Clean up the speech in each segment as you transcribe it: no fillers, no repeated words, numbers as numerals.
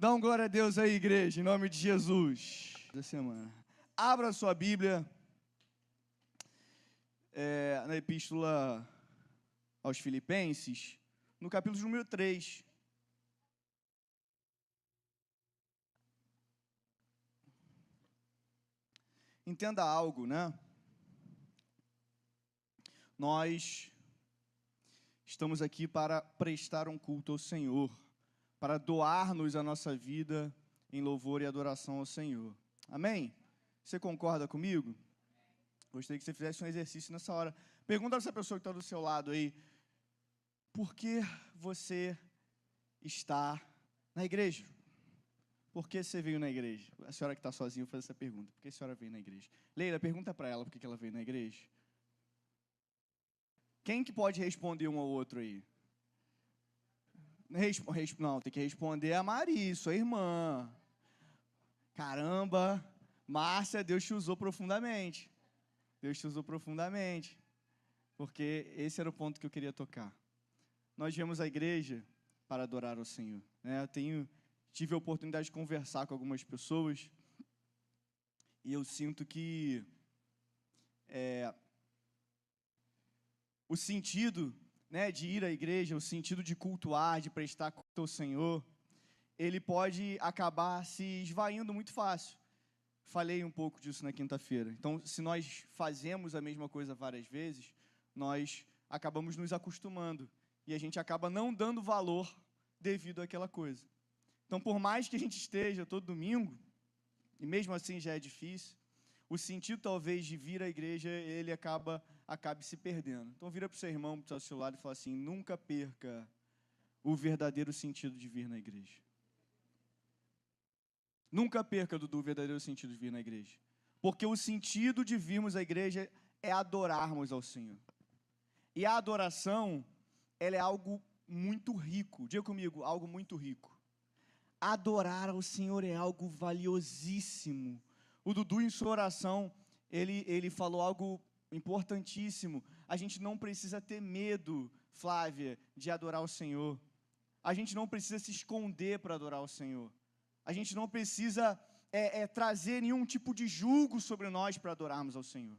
Dá um glória a Deus aí, igreja, em nome de Jesus. Da semana. Abra sua Bíblia na Epístola aos Filipenses, no capítulo número 3. Entenda algo, né? Nós estamos aqui para prestar um culto ao Senhor, para doar-nos a nossa vida em louvor e adoração ao Senhor. Amém? Você concorda comigo? Gostaria que você fizesse um exercício nessa hora. Pergunta a essa pessoa que está do seu lado aí, por que você está na igreja? Por que você veio na igreja? A senhora que está sozinha, eu vou fazer essa pergunta. Por que a senhora veio na igreja? Leila, pergunta para ela por que ela veio na igreja. Quem que pode responder um ao outro aí? Não, tem que responder a Maria, sua irmã. Caramba, Márcia, Deus te usou profundamente. Deus te usou profundamente. Porque esse era o ponto que eu queria tocar. Nós viemos à igreja para adorar ao Senhor. Tive a oportunidade de conversar com algumas pessoas e eu sinto que o sentido, de ir à igreja, o sentido de cultuar, de prestar culto ao Senhor, ele pode acabar se esvaindo muito fácil. Falei um pouco disso na quinta-feira. Então, se nós fazemos a mesma coisa várias vezes, nós acabamos nos acostumando e a gente acaba não dando valor devido àquela coisa. Então, por mais que a gente esteja todo domingo, e mesmo assim já é difícil, o sentido talvez de vir à igreja, ele acabe se perdendo. Então, vira para o seu irmão, para o seu lado e fala assim, nunca perca o verdadeiro sentido de vir na igreja. Nunca perca, Dudu, o verdadeiro sentido de vir na igreja. Porque o sentido de virmos à igreja é adorarmos ao Senhor. E a adoração, ela é algo muito rico. Diga comigo, algo muito rico. Adorar ao Senhor é algo valiosíssimo. O Dudu, em sua oração, ele falou algo importantíssimo. A gente não precisa ter medo, Flávia, de adorar o Senhor. A gente não precisa se esconder para adorar o Senhor. A gente não precisa trazer nenhum tipo de julgo sobre nós para adorarmos ao Senhor.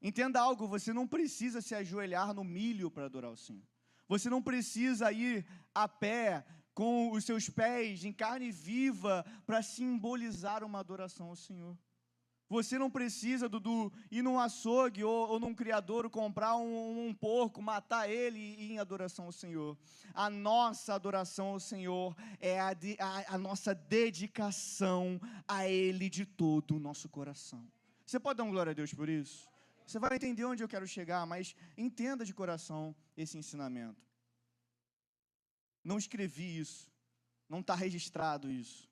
Entenda algo, você não precisa se ajoelhar no milho para adorar o Senhor. Você não precisa ir a pé com os seus pés em carne viva para simbolizar uma adoração ao Senhor. Você não precisa, Dudu, ir num açougue ou num criadouro comprar um porco, matar ele e ir em adoração ao Senhor. A nossa adoração ao Senhor é a nossa dedicação a Ele de todo o nosso coração. Você pode dar um glória a Deus por isso? Você vai entender onde eu quero chegar, mas entenda de coração esse ensinamento. Não escrevi isso, não está registrado isso,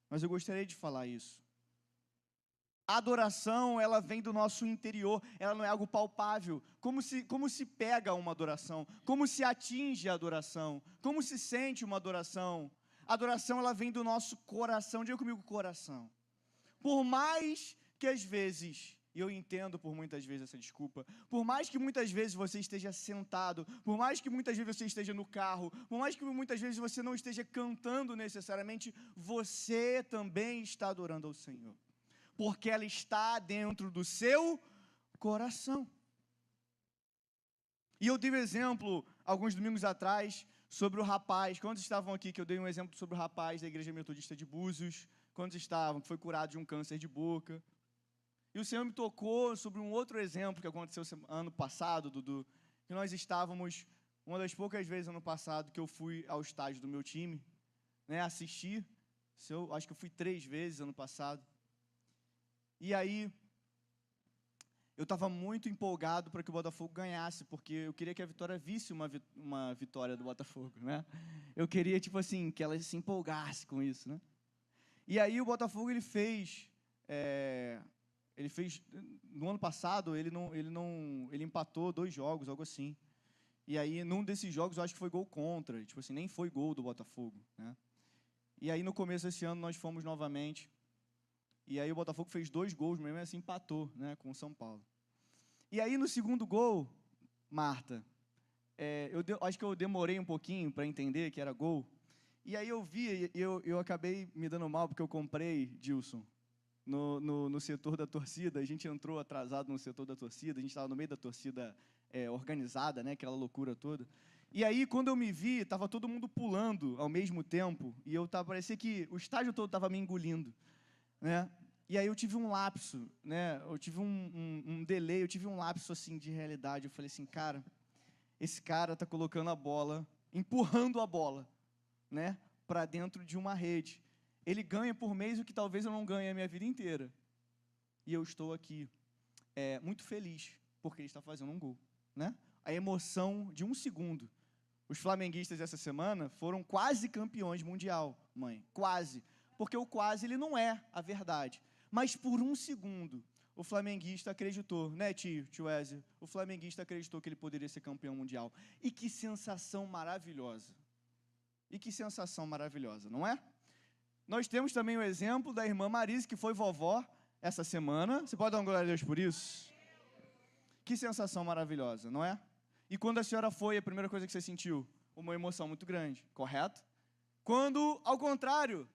mas eu gostaria de falar isso. A adoração, ela vem do nosso interior, ela não é algo palpável. Como se pega uma adoração? Como se atinge a adoração? Como se sente uma adoração? A adoração, ela vem do nosso coração. Diga comigo, coração. Por mais que às vezes, e eu entendo por muitas vezes essa desculpa, por mais que muitas vezes você esteja sentado, por mais que muitas vezes você esteja no carro, por mais que muitas vezes você não esteja cantando necessariamente, você também está adorando ao Senhor. Porque ela está dentro do seu coração. E eu dei um exemplo, alguns domingos atrás, sobre o rapaz. Quantos estavam aqui que eu dei um exemplo sobre o rapaz da Igreja Metodista de Búzios? Quantos estavam? Que foi curado de um câncer de boca. E o Senhor me tocou sobre um outro exemplo que aconteceu ano passado, Dudu, que nós estávamos, uma das poucas vezes ano passado que eu fui ao estádio do meu time, assistir. Acho que eu fui 3 vezes ano passado. E aí, eu estava muito empolgado para que o Botafogo ganhasse, porque eu queria que a Vitória visse uma vitória do Botafogo, Eu queria, que ela se empolgasse com isso, E aí o Botafogo, ele fez, no ano passado, ele empatou 2 jogos, algo assim. E aí, num desses jogos, eu acho que foi gol contra, nem foi gol do Botafogo, E aí, no começo desse ano, nós fomos novamente. E aí o Botafogo fez 2 gols, mesmo assim empatou, com o São Paulo. E aí no segundo gol, Marta, acho que eu demorei um pouquinho para entender que era gol. E aí eu vi, eu acabei me dando mal, porque eu comprei, Dilson, no setor da torcida. A gente entrou atrasado no setor da torcida, a gente estava no meio da torcida organizada, né, aquela loucura toda. E aí, quando eu me vi, estava todo mundo pulando ao mesmo tempo, e parecia que o estádio todo estava me engolindo, né? E aí eu tive um lapso, né? Eu tive um delay, eu tive um lapso assim de realidade. Eu falei assim, cara, esse cara está colocando a bola, empurrando a bola, né, para dentro de uma rede. Ele ganha por mês o que talvez eu não ganhe a minha vida inteira. E eu estou aqui, muito feliz, porque ele está fazendo um gol, né? A emoção de um segundo. Os flamenguistas essa semana foram quase campeões mundial, mãe, quase. Porque o quase, ele não é a verdade. Mas por um segundo, o flamenguista acreditou, né, tio Wesley? O flamenguista acreditou que ele poderia ser campeão mundial. E que sensação maravilhosa. E que sensação maravilhosa, não é? Nós temos também o exemplo da irmã Marise, que foi vovó essa semana. Você pode dar uma glória a Deus por isso? Que sensação maravilhosa, não é? E quando a senhora foi, a primeira coisa que você sentiu? Uma emoção muito grande, correto? Quando, ao contrário,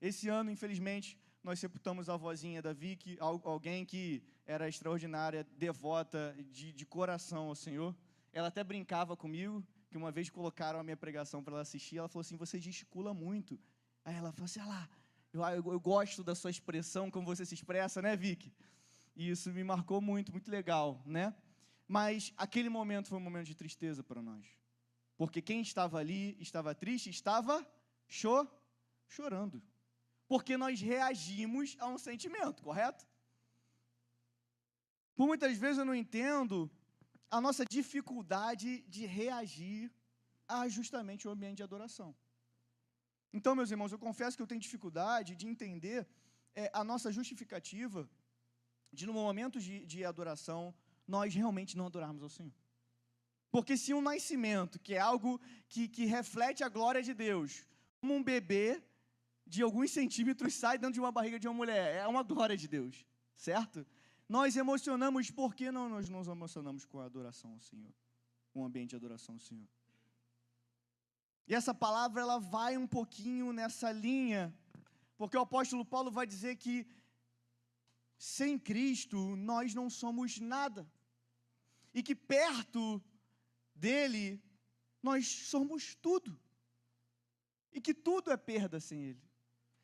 esse ano, infelizmente, nós sepultamos a avózinha da Vicky, alguém que era extraordinária, devota, de coração ao Senhor. Ela até brincava comigo, que uma vez colocaram a minha pregação para ela assistir, ela falou assim, você gesticula muito. Aí ela falou assim, lá, eu gosto da sua expressão, como você se expressa, né, Vicky? E isso me marcou muito, muito legal, né? Mas aquele momento foi um momento de tristeza para nós. Porque quem estava ali, estava triste, estava chorando. Porque nós reagimos a um sentimento, correto? Por muitas vezes eu não entendo a nossa dificuldade de reagir a justamente o ambiente de adoração. Então, meus irmãos, eu confesso que eu tenho dificuldade de entender a nossa justificativa de, no momento de adoração, nós realmente não adorarmos ao Senhor. Porque se um nascimento, que é algo que reflete a glória de Deus, como um bebê de alguns centímetros sai dentro de uma barriga de uma mulher, é uma glória de Deus, certo? Nós emocionamos, por que não nós nos emocionamos com a adoração ao Senhor? Com o ambiente de adoração ao Senhor. E essa palavra, ela vai um pouquinho nessa linha, porque o apóstolo Paulo vai dizer que sem Cristo nós não somos nada. E que perto dele nós somos tudo. E que tudo é perda sem ele.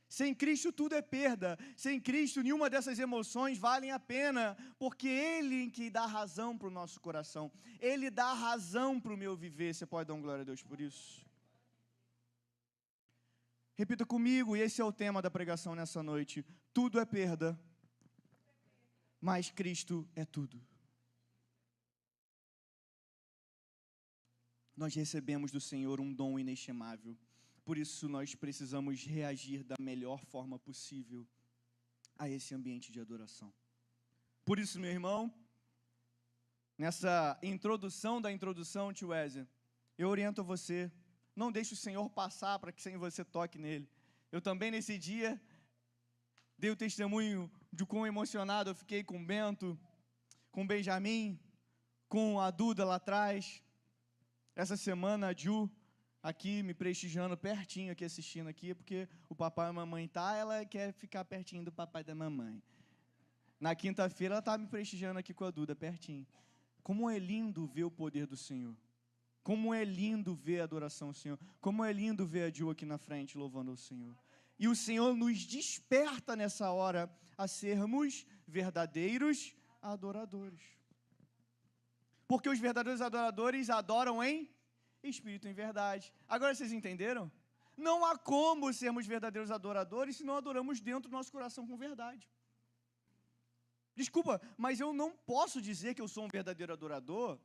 Sem Cristo tudo é perda. Sem Cristo nenhuma dessas emoções valem a pena, porque Ele que dá razão para o nosso coração. Ele dá razão para o meu viver. Você pode dar uma glória a Deus por isso? Repita comigo, e esse é o tema da pregação nessa noite. Tudo é perda, mas Cristo é tudo. Nós recebemos do Senhor um dom inestimável. Por isso, nós precisamos reagir da melhor forma possível a esse ambiente de adoração. Por isso, meu irmão, nessa introdução da introdução, tio Wesley, eu oriento você, não deixe o Senhor passar para que sem você toque nele. Eu também, nesse dia, dei o testemunho de quão emocionado eu fiquei com o Bento, com o Benjamin, com a Duda lá atrás. Essa semana, a Ju, aqui me prestigiando pertinho, aqui assistindo aqui, porque o papai e a mamãe ela quer ficar pertinho do papai e da mamãe. Na quinta-feira, ela está me prestigiando aqui com a Duda, pertinho. Como é lindo ver o poder do Senhor. Como é lindo ver a adoração ao Senhor. Como é lindo ver a Ju aqui na frente, louvando ao Senhor. E o Senhor nos desperta nessa hora a sermos verdadeiros adoradores. Porque os verdadeiros adoradores adoram em espírito e em verdade. Agora vocês entenderam? Não há como sermos verdadeiros adoradores se não adoramos dentro do nosso coração com verdade. Desculpa, mas eu não posso dizer que eu sou um verdadeiro adorador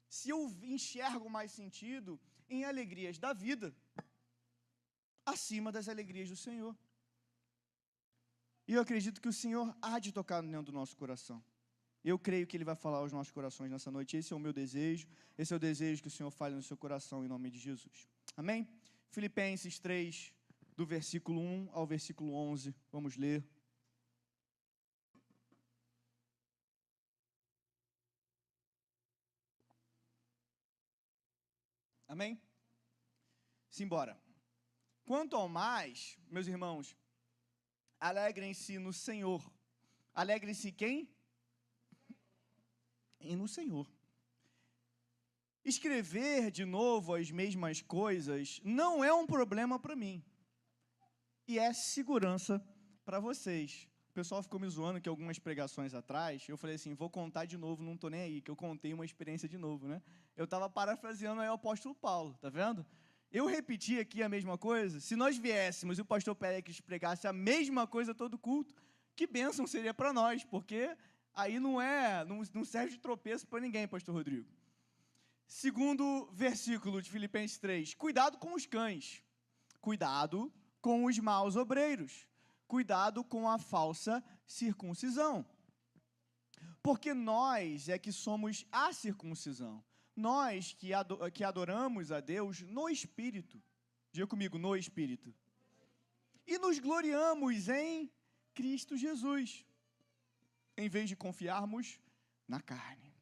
se eu enxergo mais sentido em alegrias da vida acima das alegrias do Senhor. E eu acredito que o Senhor há de tocar dentro do nosso coração. Eu creio que Ele vai falar aos nossos corações nessa noite. Esse é o meu desejo. Esse é o desejo que o Senhor fale no seu coração, em nome de Jesus. Amém? Filipenses 3, do versículo 1 ao versículo 11. Vamos ler. Amém? Simbora. Quanto ao mais, meus irmãos, alegrem-se no Senhor. Alegrem-se quem? E no Senhor. Escrever de novo as mesmas coisas não é um problema para mim. E é segurança para vocês. O pessoal ficou me zoando que algumas pregações atrás, eu falei assim, vou contar de novo, não estou nem aí, que eu contei uma experiência de novo, né? Eu estava parafraseando aí o apóstolo Paulo, tá vendo? Eu repeti aqui a mesma coisa, se nós viéssemos e o pastor Pérez pregasse a mesma coisa todo culto, que bênção seria para nós, porque aí não serve de tropeço para ninguém, pastor Rodrigo. Segundo versículo de Filipenses 3, cuidado com os cães, cuidado com os maus obreiros, cuidado com a falsa circuncisão, porque nós é que somos a circuncisão, nós que adoramos a Deus no Espírito, diga comigo, no Espírito, e nos gloriamos em Cristo Jesus, em vez de confiarmos na carne.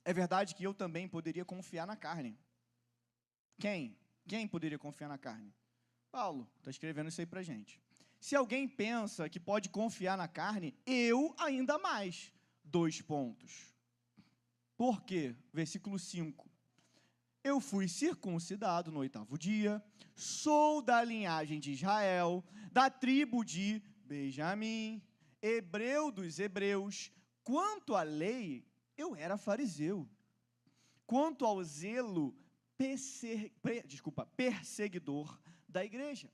É verdade que eu também poderia confiar na carne. Quem? Quem poderia confiar na carne? Paulo está escrevendo isso aí para a gente. Se alguém pensa que pode confiar na carne, eu ainda mais. 2 pontos. Por quê? Versículo 5. Eu fui circuncidado no 8º dia, sou da linhagem de Israel, da tribo de Benjamim, hebreu dos hebreus. Quanto à lei, eu era fariseu. Quanto ao zelo, perseguidor da igreja.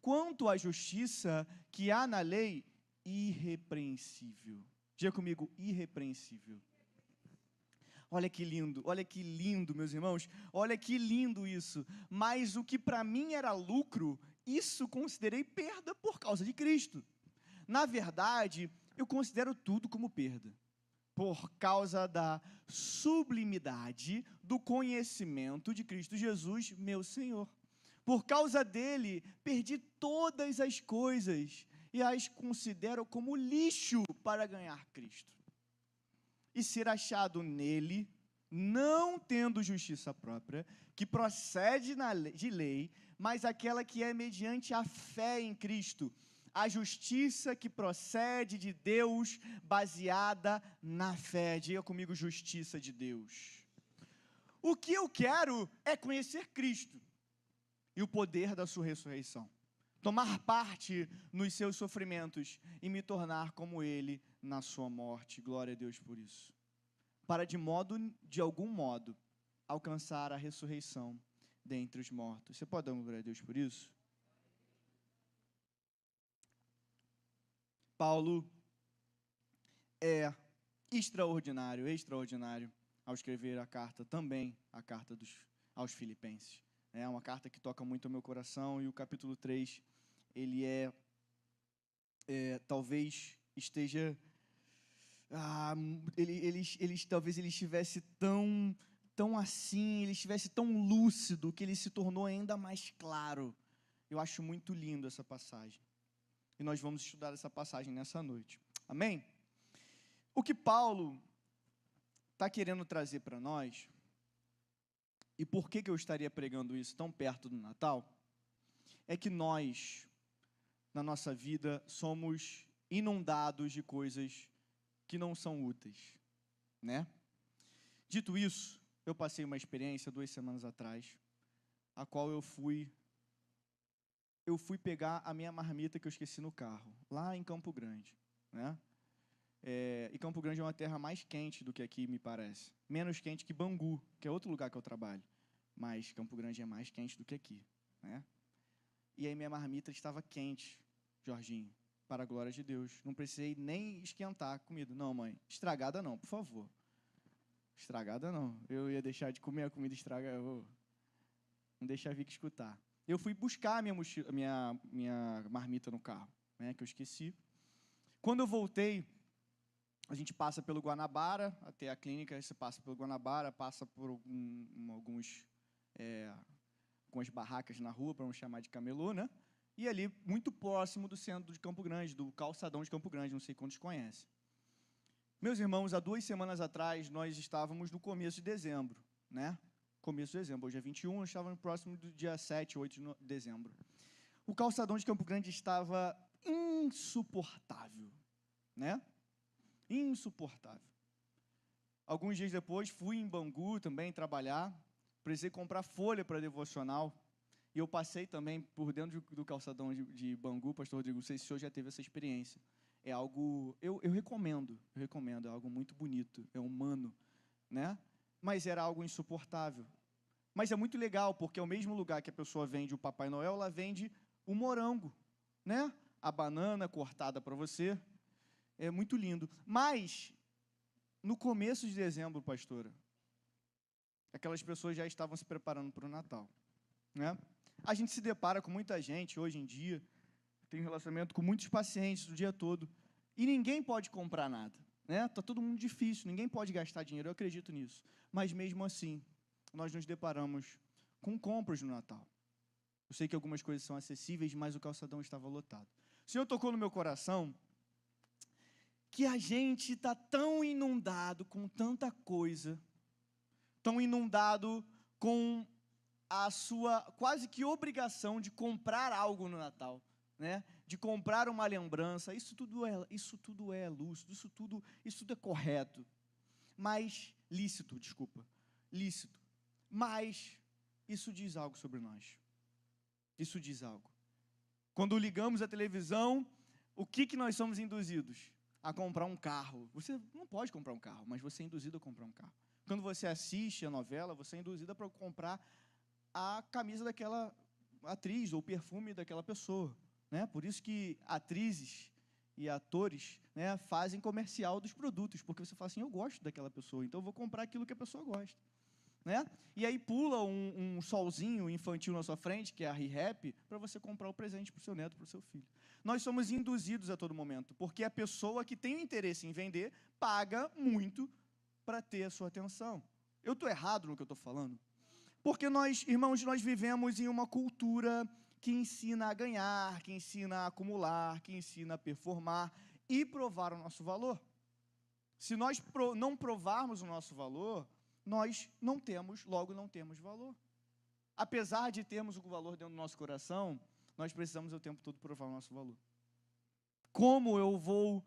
Quanto à justiça que há na lei, irrepreensível. Diga comigo, irrepreensível. Olha que lindo, meus irmãos, olha que lindo isso. Mas o que para mim era lucro, isso considerei perda por causa de Cristo. Na verdade, eu considero tudo como perda, por causa da sublimidade do conhecimento de Cristo Jesus, meu Senhor. Por causa dele, perdi todas as coisas e as considero como lixo para ganhar Cristo. E ser achado nele, não tendo justiça própria, que procede de lei, mas aquela que é mediante a fé em Cristo, a justiça que procede de Deus, baseada na fé. Diga comigo, justiça de Deus. O que eu quero é conhecer Cristo e o poder da sua ressurreição, tomar parte nos seus sofrimentos e me tornar como ele na sua morte. Glória a Deus por isso. Para de algum modo, alcançar a ressurreição dentre os mortos. Você pode dar uma glória a Deus por isso? Paulo é extraordinário ao escrever a carta, também a carta aos Filipenses. É uma carta que toca muito ao meu coração, e o capítulo 3, ele talvez esteja, talvez ele estivesse tão assim, ele estivesse tão lúcido, que ele se tornou ainda mais claro. Eu acho muito lindo essa passagem. E nós vamos estudar essa passagem nessa noite. Amém? O que Paulo está querendo trazer para nós, e por que eu estaria pregando isso tão perto do Natal, é que nós, na nossa vida, somos inundados de coisas que não são úteis, né? Dito isso, eu passei uma experiência 2 semanas atrás, a qual eu fui pegar a minha marmita que eu esqueci no carro, lá em Campo Grande, né? E Campo Grande é uma terra mais quente do que aqui, me parece. Menos quente que Bangu, que é outro lugar que eu trabalho. Mas Campo Grande é mais quente do que aqui, né? E aí minha marmita estava quente, Jorginho, para a glória de Deus. Não precisei nem esquentar a comida. Não, mãe, estragada não, por favor. Estragada não. Eu ia deixar de comer a comida estragada. Não deixar a Vicky escutar. Eu fui buscar a minha marmita no carro, né, que eu esqueci. Quando eu voltei, a gente passa pelo Guanabara, até a clínica, você passa pelo Guanabara, passa por algumas barracas na rua, para não chamar de camelô, né? E ali, muito próximo do centro de Campo Grande, do calçadão de Campo Grande, não sei quantos conhecem. Meus irmãos, há 2 semanas atrás, nós estávamos no começo de dezembro, né? começo de dezembro. Hoje é 21, eu estava próximo do dia 7, 8 de dezembro. O calçadão de Campo Grande estava insuportável, né? Insuportável. Alguns dias depois, fui em Bangu também trabalhar, precisei comprar folha para devocional, e eu passei também por dentro do calçadão de Bangu, pastor Rodrigo, não sei se o senhor já teve essa experiência. É algo, eu recomendo, é algo muito bonito, é humano, né? Mas era algo insuportável. Mas é muito legal, porque é o mesmo lugar que a pessoa vende o Papai Noel, ela vende o morango, né? A banana cortada para você, é muito lindo. Mas, no começo de dezembro, pastora, aquelas pessoas já estavam se preparando para o Natal, né? A gente se depara com muita gente, hoje em dia, tem relacionamento com muitos pacientes o dia todo, e ninguém pode comprar nada, né? Está todo mundo difícil, ninguém pode gastar dinheiro, eu acredito nisso. Mas, mesmo assim, nós nos deparamos com compras no Natal. Eu sei que algumas coisas são acessíveis, mas o calçadão estava lotado. O Senhor tocou no meu coração que a gente está tão inundado com tanta coisa, tão inundado com a sua quase que obrigação de comprar algo no Natal, né? De comprar uma lembrança. Isso tudo é lúcido, isso tudo é correto, mas lícito. Mas isso diz algo sobre nós. Isso diz algo. Quando ligamos a televisão, o que nós somos induzidos? A comprar um carro. Você não pode comprar um carro, mas você é induzido a comprar um carro. Quando você assiste a novela, você é induzido para comprar a camisa daquela atriz ou o perfume daquela pessoa, né? Por isso que atrizes e atores, né, fazem comercial dos produtos, porque você fala assim, eu gosto daquela pessoa, então eu vou comprar aquilo que a pessoa gosta, né? E aí pula um solzinho infantil na sua frente, que é a ReHap, para você comprar o presente para o seu neto, para o seu filho. Nós somos induzidos a todo momento, porque a pessoa que tem o interesse em vender, paga muito para ter a sua atenção. Eu estou errado no que eu estou falando? Porque nós, irmãos, nós vivemos em uma cultura que ensina a ganhar, que ensina a acumular, que ensina a performar e provar o nosso valor. Se nós não provarmos o nosso valor, nós não temos valor. Apesar de termos o valor dentro do nosso coração, nós precisamos o tempo todo provar o nosso valor. Como eu vou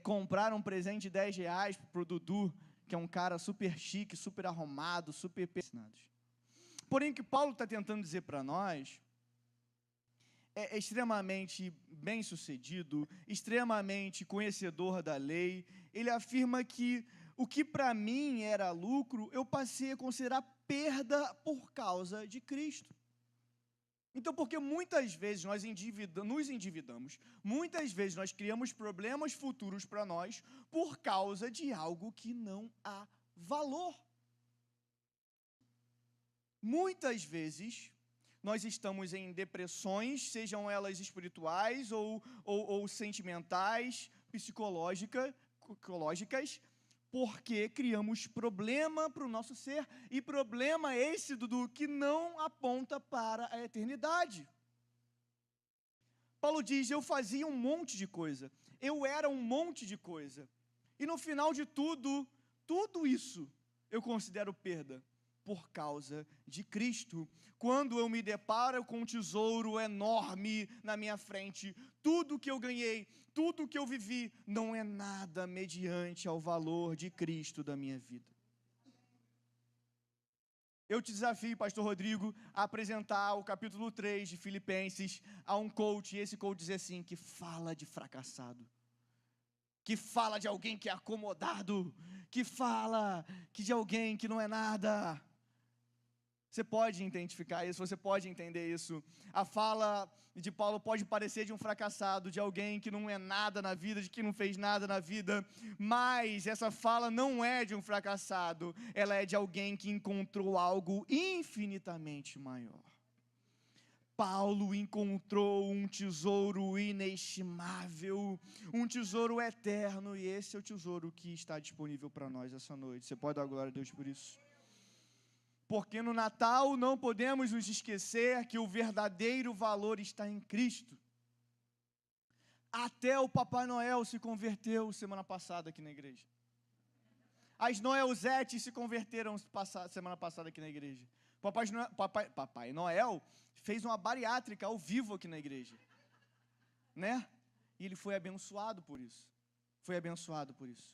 comprar um presente de R$10 para o Dudu, que é um cara super chique, super arrumado, super pensado? Porém, o que Paulo está tentando dizer para nós é extremamente bem-sucedido, extremamente conhecedor da lei. Ele afirma que o que para mim era lucro, eu passei a considerar perda por causa de Cristo. Então, porque muitas vezes nós nos endividamos, muitas vezes nós criamos problemas futuros para nós por causa de algo que não há valor. Muitas vezes nós estamos em depressões, sejam elas espirituais ou sentimentais, psicológicas, porque criamos problema para o nosso ser, e problema esse, Dudu, que não aponta para a eternidade. Paulo diz, eu fazia um monte de coisa, eu era um monte de coisa, e no final de tudo isso eu considero perda por causa de Cristo. Quando eu me deparo com um tesouro enorme na minha frente, tudo que eu ganhei, tudo que eu vivi, não é nada mediante ao valor de Cristo da minha vida. Eu te desafio, pastor Rodrigo, a apresentar o capítulo 3 de Filipenses a um coach, e esse coach diz assim, que fala de fracassado, que fala de alguém que é acomodado, que fala de alguém que não é nada. Você pode identificar isso, você pode entender isso. A fala de Paulo pode parecer de um fracassado, de alguém que não é nada na vida, de que não fez nada na vida, mas essa fala não é de um fracassado, ela é de alguém que encontrou algo infinitamente maior. Paulo encontrou um tesouro inestimável, um tesouro eterno, e esse é o tesouro que está disponível para nós essa noite. Você pode dar glória a Deus por isso? Porque no Natal não podemos nos esquecer que o verdadeiro valor está em Cristo. Até o Papai Noel se converteu semana passada aqui na igreja. As Noelzetes se converteram semana passada aqui na igreja. Papai Noel fez uma bariátrica ao vivo aqui na igreja, né? E ele foi abençoado por isso. Foi abençoado por isso.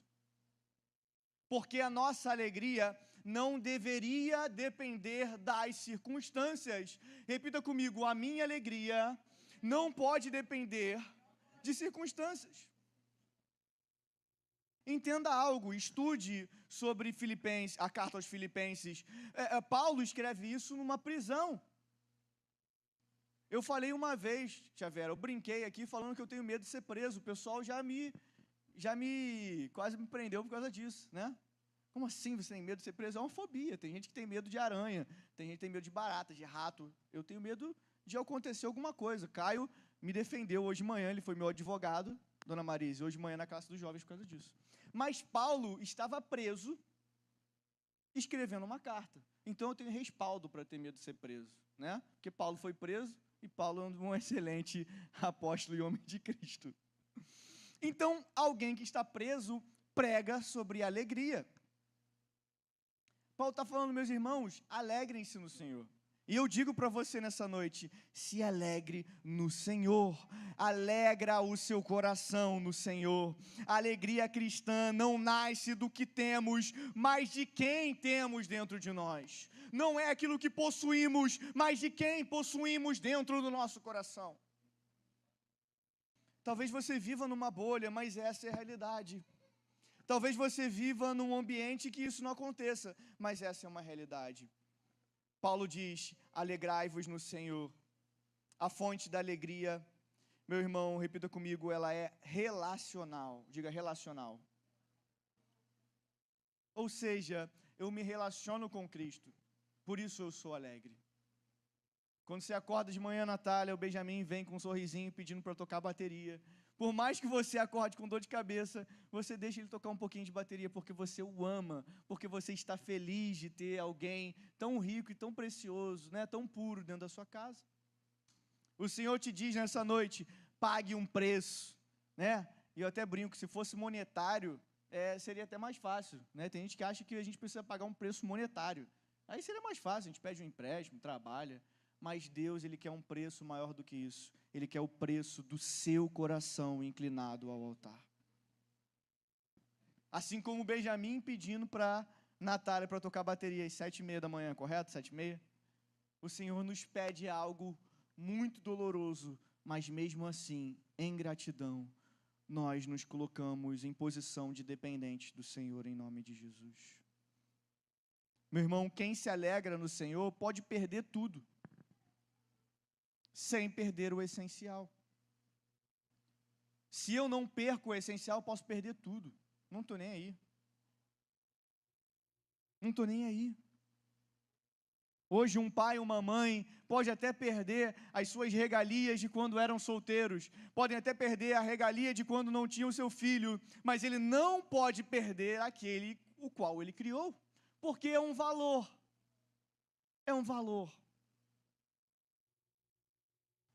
Porque a nossa alegria não deveria depender das circunstâncias. Repita comigo, a minha alegria não pode depender de circunstâncias. Entenda algo, estude sobre Filipenses, a carta aos Filipenses. Paulo escreve isso numa prisão. Eu falei uma vez, Tia Vera, eu brinquei aqui falando que eu tenho medo de ser preso. O pessoal quase me prendeu por causa disso, né? Como assim você tem medo de ser preso? É uma fobia. Tem gente que tem medo de aranha, tem gente que tem medo de barata, de rato. Eu tenho medo de acontecer alguma coisa. Caio me defendeu hoje de manhã, ele foi meu advogado, Dona Marise, hoje de manhã na Casa dos Jovens por causa disso. Mas Paulo estava preso, escrevendo uma carta. Então eu tenho respaldo para ter medo de ser preso, né? Porque Paulo foi preso e Paulo é um excelente apóstolo e homem de Cristo. Então, alguém que está preso prega sobre alegria. Paulo está falando, meus irmãos, alegrem-se no Senhor. E eu digo para você nessa noite, se alegre no Senhor, alegra o seu coração no Senhor. A alegria cristã não nasce do que temos, mas de quem temos dentro de nós. Não é aquilo que possuímos, mas de quem possuímos dentro do nosso coração. Talvez você viva numa bolha, mas essa é a realidade. Talvez você viva num ambiente que isso não aconteça, mas essa é uma realidade. Paulo diz, alegrai-vos no Senhor. A fonte da alegria, meu irmão, repita comigo, ela é relacional. Diga relacional. Ou seja, eu me relaciono com Cristo, por isso eu sou alegre. Quando você acorda de manhã, Natália, o Benjamin vem com um sorrisinho pedindo para tocar bateria. Por mais que você acorde com dor de cabeça, você deixa ele tocar um pouquinho de bateria, porque você o ama, porque você está feliz de ter alguém tão rico e tão precioso, né, tão puro dentro da sua casa. O Senhor te diz nessa noite, pague um preço, né? E eu até brinco que se fosse monetário, seria até mais fácil, né? Tem gente que acha que a gente precisa pagar um preço monetário. Aí seria mais fácil, a gente pede um empréstimo, trabalha. Mas Deus, Ele quer um preço maior do que isso. Ele quer o preço do seu coração inclinado ao altar. Assim como o Benjamin pedindo para Natália para tocar bateria às 7h30 da manhã, correto? 7h30? O Senhor nos pede algo muito doloroso, mas mesmo assim, em gratidão, nós nos colocamos em posição de dependentes do Senhor em nome de Jesus. Meu irmão, quem se alegra no Senhor pode perder tudo, sem perder o essencial. Se eu não perco o essencial, posso perder tudo. Não estou nem aí. Não estou nem aí. Hoje um pai e uma mãe pode até perder as suas regalias de quando eram solteiros, podem até perder a regalia de quando não tinham seu filho, mas ele não pode perder aquele o qual ele criou, porque é um valor. É um valor.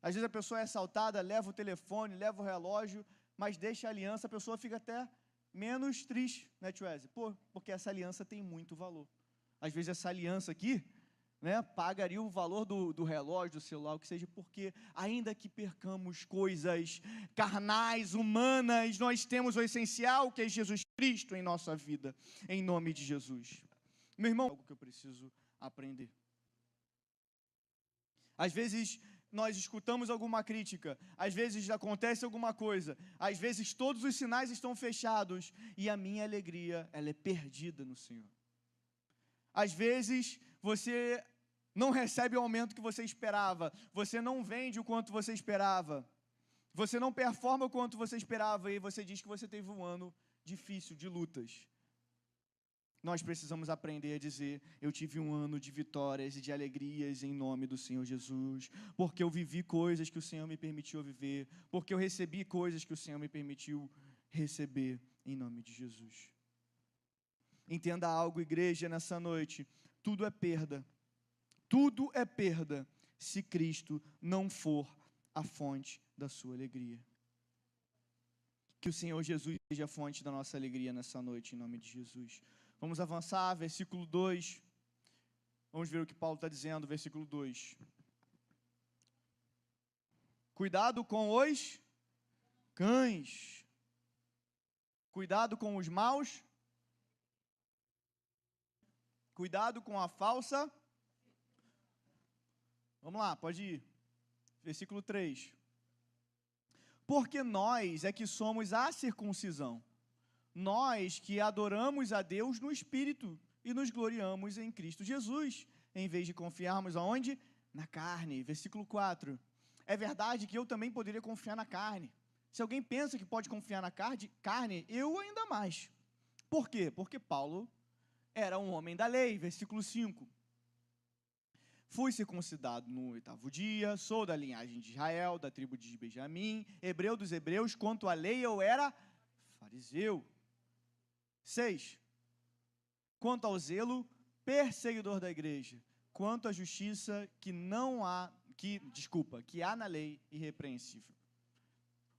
Às vezes a pessoa é assaltada, leva o telefone, leva o relógio, mas deixa a aliança, a pessoa fica até menos triste, né, tio Wesley? Porque essa aliança tem muito valor. Às vezes essa aliança aqui, né, pagaria o valor do relógio, do celular, o que seja, porque ainda que percamos coisas carnais, humanas, nós temos o essencial, que é Jesus Cristo em nossa vida, em nome de Jesus. Meu irmão, é algo que eu preciso aprender. Às vezes nós escutamos alguma crítica, às vezes acontece alguma coisa, às vezes todos os sinais estão fechados e a minha alegria, ela é perdida no Senhor. Às vezes você não recebe o aumento que você esperava, você não vende o quanto você esperava, você não performa o quanto você esperava e você diz que você teve um ano difícil, de lutas. Nós precisamos aprender a dizer, eu tive um ano de vitórias e de alegrias em nome do Senhor Jesus, porque eu vivi coisas que o Senhor me permitiu viver, porque eu recebi coisas que o Senhor me permitiu receber em nome de Jesus. Entenda algo, igreja, nessa noite, tudo é perda se Cristo não for a fonte da sua alegria. Que o Senhor Jesus seja a fonte da nossa alegria nessa noite, em nome de Jesus. Vamos avançar, versículo 2. Vamos ver o que Paulo está dizendo, versículo 2. Cuidado com os cães. Cuidado com os maus. Cuidado com a falsa. Vamos lá, pode ir. Versículo 3. Porque nós é que somos a circuncisão. Nós que adoramos a Deus no Espírito e nos gloriamos em Cristo Jesus, em vez de confiarmos aonde? Na carne. Versículo 4. É verdade que eu também poderia confiar na carne. Se alguém pensa que pode confiar na carne, eu ainda mais. Por quê? Porque Paulo era um homem da lei. Versículo 5. Fui circuncidado no 8º dia, sou da linhagem de Israel, da tribo de Benjamim, hebreu dos hebreus, quanto à lei eu era fariseu. 6. Quanto ao zelo, perseguidor da igreja, quanto à justiça que há na lei, irrepreensível.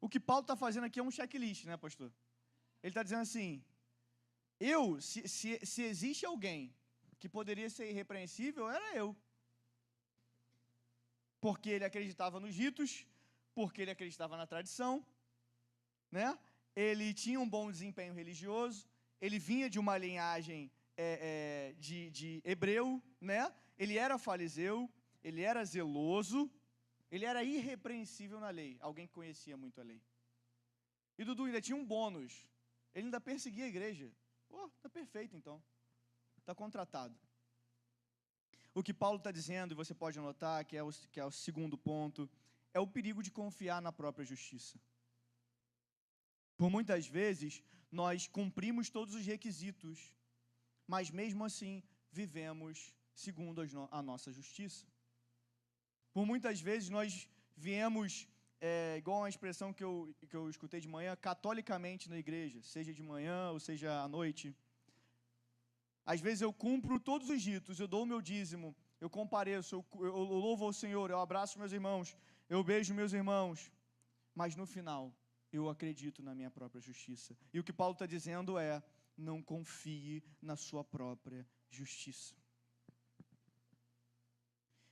O que Paulo está fazendo aqui é um checklist, né, pastor? Ele está dizendo assim, se existe alguém que poderia ser irrepreensível, era eu. Porque ele acreditava nos ritos, porque ele acreditava na tradição, né? Ele tinha um bom desempenho religioso, ele vinha de uma linhagem de hebreu, né? Ele era fariseu, ele era zeloso, ele era irrepreensível na lei, alguém que conhecia muito a lei. E Dudu ainda tinha um bônus, ele ainda perseguia a igreja. Pô, tá perfeito então, tá contratado. O que Paulo está dizendo, e você pode anotar, que é o segundo ponto, é o perigo de confiar na própria justiça. Por muitas vezes, nós cumprimos todos os requisitos, mas mesmo assim, vivemos segundo a nossa justiça. Por muitas vezes, nós viemos, igual a expressão que eu escutei de manhã, catolicamente na igreja, seja de manhã ou seja à noite. Às vezes eu cumpro todos os ritos, eu dou o meu dízimo, eu compareço, eu louvo ao Senhor, eu abraço meus irmãos, eu beijo meus irmãos, mas no final, eu acredito na minha própria justiça. E o que Paulo está dizendo é, não confie na sua própria justiça.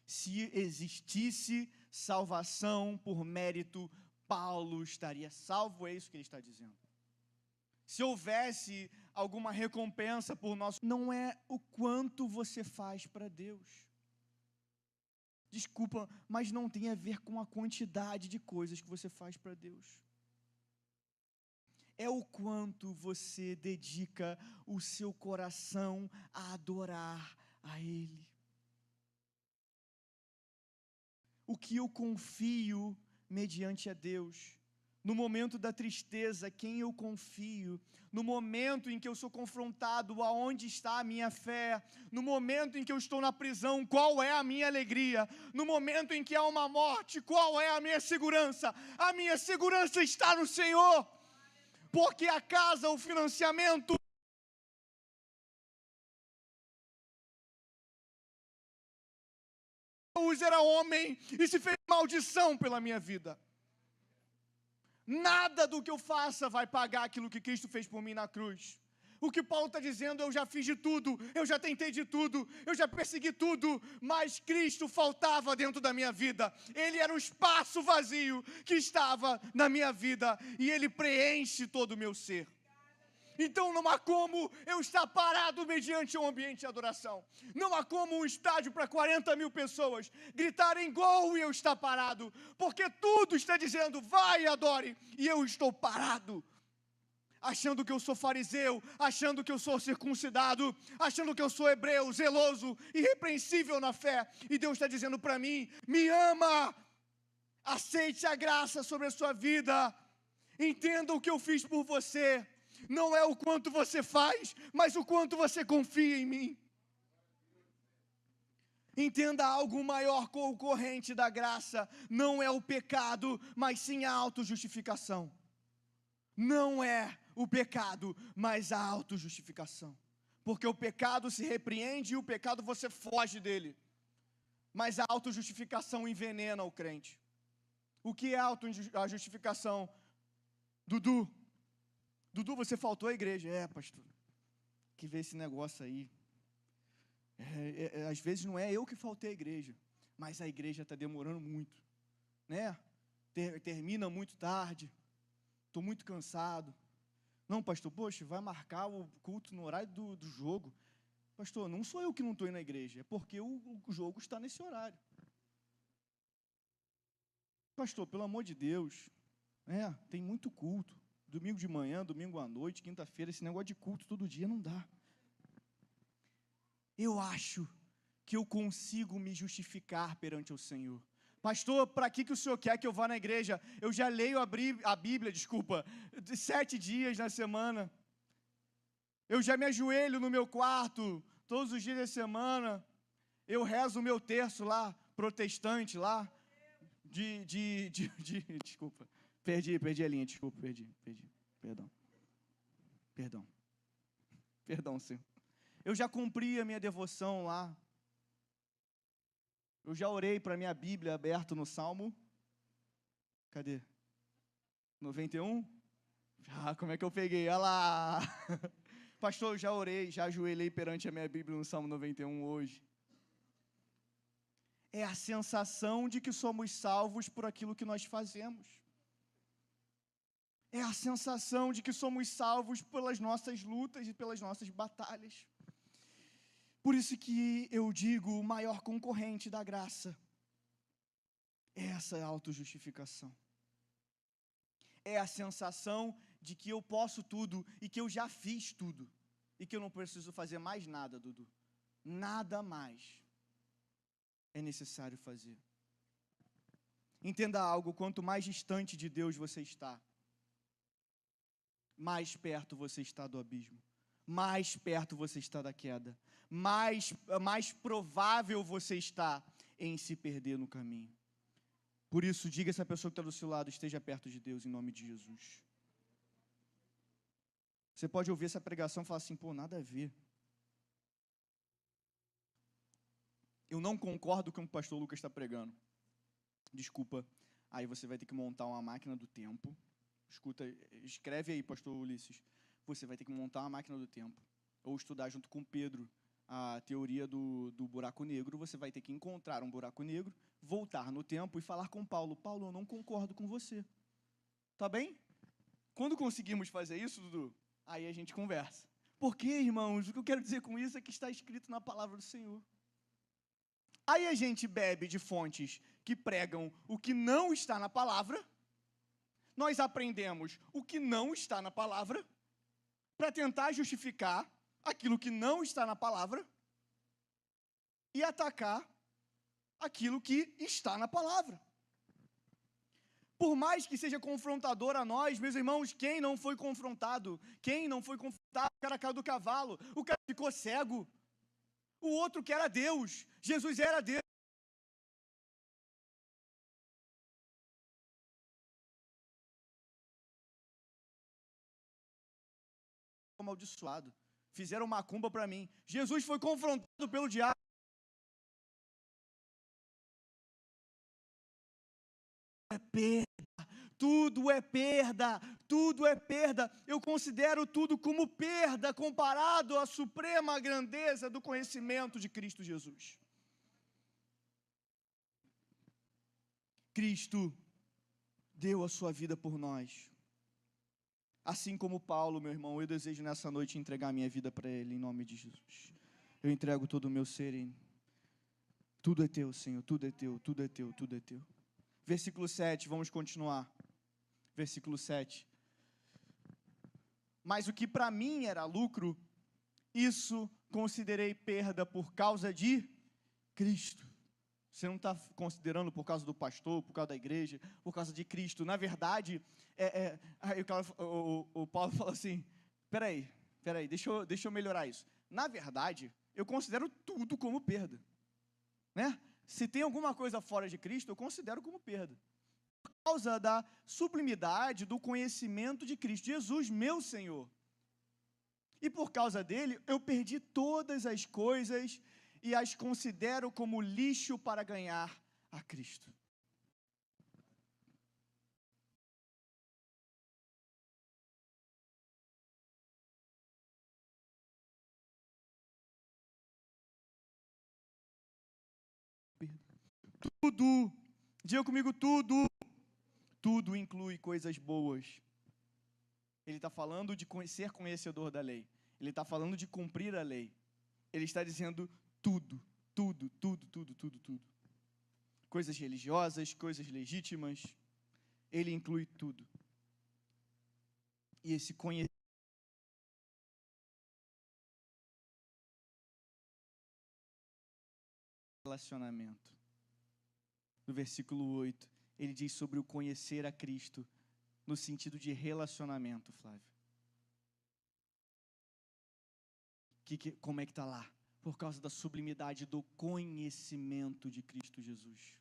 Se existisse salvação por mérito, Paulo estaria salvo, é isso que ele está dizendo. Se houvesse alguma recompensa por nosso... Não é o quanto você faz para Deus. Desculpa, mas não tem a ver com a quantidade de coisas que você faz para Deus. É o quanto você dedica o seu coração a adorar a Ele. O que eu confio mediante a Deus. No momento da tristeza, quem eu confio? No momento em que eu sou confrontado, aonde está a minha fé? No momento em que eu estou na prisão, qual é a minha alegria? No momento em que há uma morte, qual é a minha segurança? A minha segurança está no Senhor. Porque a casa, o financiamento, Deus era homem e se fez maldição pela minha vida. Nada do que eu faça vai pagar aquilo que Cristo fez por mim na cruz. O que Paulo está dizendo, eu já fiz de tudo, eu já tentei de tudo, eu já persegui tudo, mas Cristo faltava dentro da minha vida. Ele era um espaço vazio que estava na minha vida e Ele preenche todo o meu ser. Então não há como eu estar parado mediante um ambiente de adoração. Não há como um estádio para 40 mil pessoas gritarem gol e eu estar parado. Porque tudo está dizendo, vai e adore. E eu estou parado. Achando que eu sou fariseu, achando que eu sou circuncidado, achando que eu sou hebreu, zeloso, irrepreensível na fé. E Deus está dizendo para mim, me ama. Aceite a graça sobre a sua vida. Entenda o que eu fiz por você. Não é o quanto você faz, mas o quanto você confia em mim. Entenda algo maior concorrente da graça. Não é o pecado, mas sim a autojustificação. Não é o pecado, mas a autojustificação. Porque o pecado se repreende e o pecado você foge dele. Mas a autojustificação envenena o crente. O que é a justificação? Dudu, você faltou à igreja. É, pastor. que ver esse negócio aí. Às vezes não é eu que faltei à igreja, mas a igreja está demorando muito, né? Termina muito tarde, estou muito cansado. Não, pastor, poxa, vai marcar o culto no horário do jogo. Pastor, não sou eu que não estou indo na igreja, é porque o jogo está nesse horário. Pastor, pelo amor de Deus, tem muito culto. Domingo de manhã, domingo à noite, quinta-feira, esse negócio de culto todo dia não dá. Eu acho que eu consigo me justificar perante o Senhor. Pastor, para que o Senhor quer que eu vá na igreja? Eu já leio a Bíblia, 7 dias na semana. Eu já me ajoelho no meu quarto, todos os dias da semana. Eu rezo o meu terço lá, protestante lá, desculpa, perdi a linha, desculpa, perdão, Senhor. Eu já cumpri a minha devoção lá. Eu já orei para a minha Bíblia aberta no Salmo. Cadê? 91? Como é que eu peguei? Olha lá! Pastor, eu já orei, já ajoelhei perante a minha Bíblia no Salmo 91 hoje. É a sensação de que somos salvos por aquilo que nós fazemos. É a sensação de que somos salvos pelas nossas lutas e pelas nossas batalhas. Por isso que eu digo, o maior concorrente da graça é essa autojustificação. É a sensação de que eu posso tudo e que eu já fiz tudo. E que eu não preciso fazer mais nada, Dudu. Nada mais é necessário fazer. Entenda algo, quanto mais distante de Deus você está, mais perto você está do abismo. Mais perto você está da queda. Mais provável você está em se perder no caminho. Por isso, diga a essa pessoa que está do seu lado, esteja perto de Deus, em nome de Jesus. Você pode ouvir essa pregação e falar assim, pô, nada a ver. Eu não concordo com o que o pastor Lucas está pregando. Desculpa. Aí você vai ter que montar uma máquina do tempo. Escreve aí, pastor Ulisses. Você vai ter que montar uma máquina do tempo. Ou estudar junto com Pedro a teoria do buraco negro. Você vai ter que encontrar um buraco negro, voltar no tempo e falar com Paulo. Paulo, eu não concordo com você. Tá bem? Quando conseguimos fazer isso, Dudu, aí a gente conversa. Porque, irmãos, o que eu quero dizer com isso é que está escrito na palavra do Senhor. Aí a gente bebe de fontes que pregam o que não está na palavra. Nós aprendemos o que não está na palavra para tentar justificar aquilo que não está na palavra e atacar aquilo que está na palavra. Por mais que seja confrontador a nós, meus irmãos, quem não foi confrontado? Quem não foi confrontado? O cara caiu do cavalo, o cara ficou cego. O outro que era Deus, Jesus era Deus. Amaldiçoado. Fizeram macumba para mim. Jesus foi confrontado pelo diabo. É perda, tudo é perda, tudo é perda. Eu considero tudo como perda comparado à suprema grandeza do conhecimento de Cristo Jesus. Cristo deu a sua vida por nós. Assim como Paulo, meu irmão, eu desejo nessa noite entregar a minha vida para Ele, em nome de Jesus. Eu entrego todo o meu ser em... Tudo é teu, Senhor, tudo é teu, tudo é teu, tudo é teu. Versículo 7, vamos continuar. Versículo 7. Mas o que para mim era lucro, isso considerei perda por causa de Cristo. Você não está considerando por causa do pastor, por causa da igreja, por causa de Cristo. Na verdade, aí o Paulo falou assim, peraí, deixa eu melhorar isso. Na verdade, eu considero tudo como perda. Né? Se tem alguma coisa fora de Cristo, eu considero como perda. Por causa da sublimidade, do conhecimento de Cristo Jesus, meu Senhor. E por causa dele, eu perdi todas as coisas e as considero como lixo para ganhar a Cristo. Tudo, diga comigo, tudo. Tudo inclui coisas boas. Ele está falando de ser conhecedor da lei. Ele está falando de cumprir a lei. Ele está dizendo tudo, tudo, tudo, tudo, tudo, tudo. Coisas religiosas, coisas legítimas. Ele inclui tudo. E esse relacionamento. No versículo 8, ele diz sobre o conhecer a Cristo, no sentido de relacionamento, Flávio. Como é que está lá? Por causa da sublimidade do conhecimento de Cristo Jesus.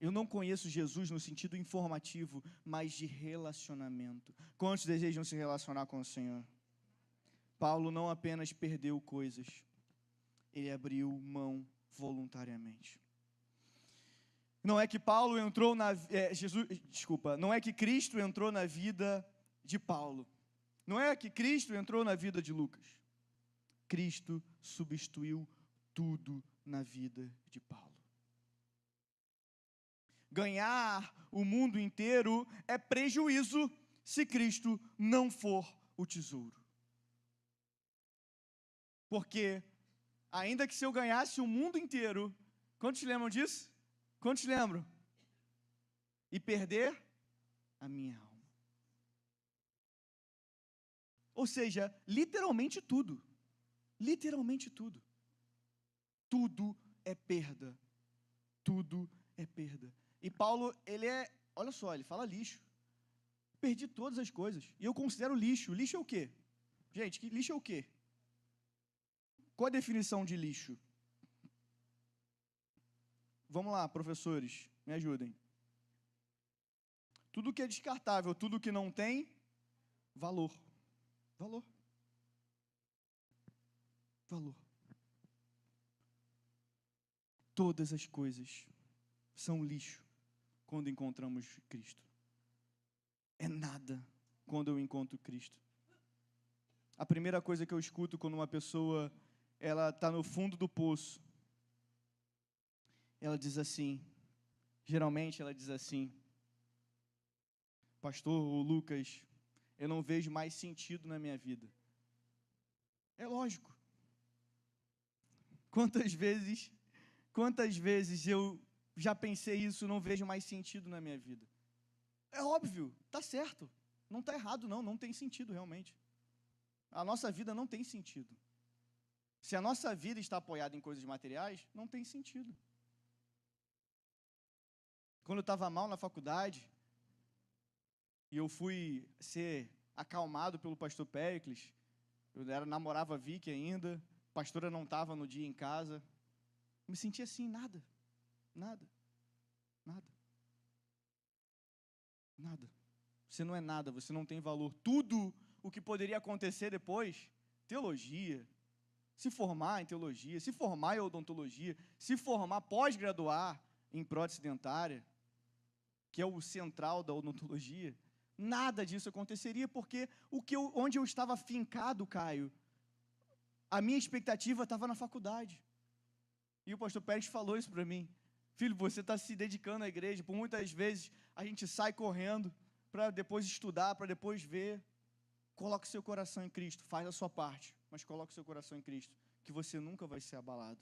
Eu não conheço Jesus no sentido informativo, mas de relacionamento. Quantos desejam se relacionar com o Senhor? Paulo não apenas perdeu coisas, ele abriu mão voluntariamente. Não é que Paulo entrou não é que Cristo entrou na vida de Paulo. Não é que Cristo entrou na vida de Lucas. Cristo substituiu tudo na vida de Paulo. Ganhar o mundo inteiro é prejuízo se Cristo não for o tesouro. Porque, ainda que se eu ganhasse o mundo inteiro, quantos lembram disso? Quantos lembram? E perder a minha alma. Ou seja, literalmente tudo. Literalmente tudo. Tudo é perda. Tudo é perda. E Paulo, olha só, ele fala lixo. Perdi todas as coisas. E eu considero lixo. Lixo é o quê? Gente, lixo é o quê? Qual a definição de lixo? Vamos lá, professores, me ajudem. Tudo que é descartável, tudo que não tem valor. Valor. Valor. Todas as coisas são lixo quando encontramos Cristo. É nada quando eu encontro Cristo. A primeira coisa que eu escuto quando uma pessoa ela está no fundo do poço, ela diz assim, geralmente ela diz assim: pastor, ou Lucas, eu não vejo mais sentido na minha vida. É lógico. Quantas vezes eu já pensei isso, não vejo mais sentido na minha vida. É óbvio, tá certo. Não está errado não tem sentido realmente. A nossa vida não tem sentido. Se a nossa vida está apoiada em coisas materiais, não tem sentido. Quando eu estava mal na faculdade, e eu fui ser acalmado pelo pastor Péricles, eu namorava a Vicky ainda, a pastora não estava no dia em casa, eu me sentia assim, nada. Você não é nada, você não tem valor. Tudo o que poderia acontecer depois, teologia, se formar em teologia, se formar em odontologia, se formar, pós-graduar em prótese dentária, que é o central da odontologia, nada disso aconteceria, porque onde eu estava fincado, Caio, a minha expectativa estava na faculdade. E o pastor Pérez falou isso para mim. Filho, você está se dedicando à igreja, por muitas vezes a gente sai correndo para depois estudar, para depois ver. Coloque seu coração em Cristo, faz a sua parte, mas coloque seu coração em Cristo, que você nunca vai ser abalado.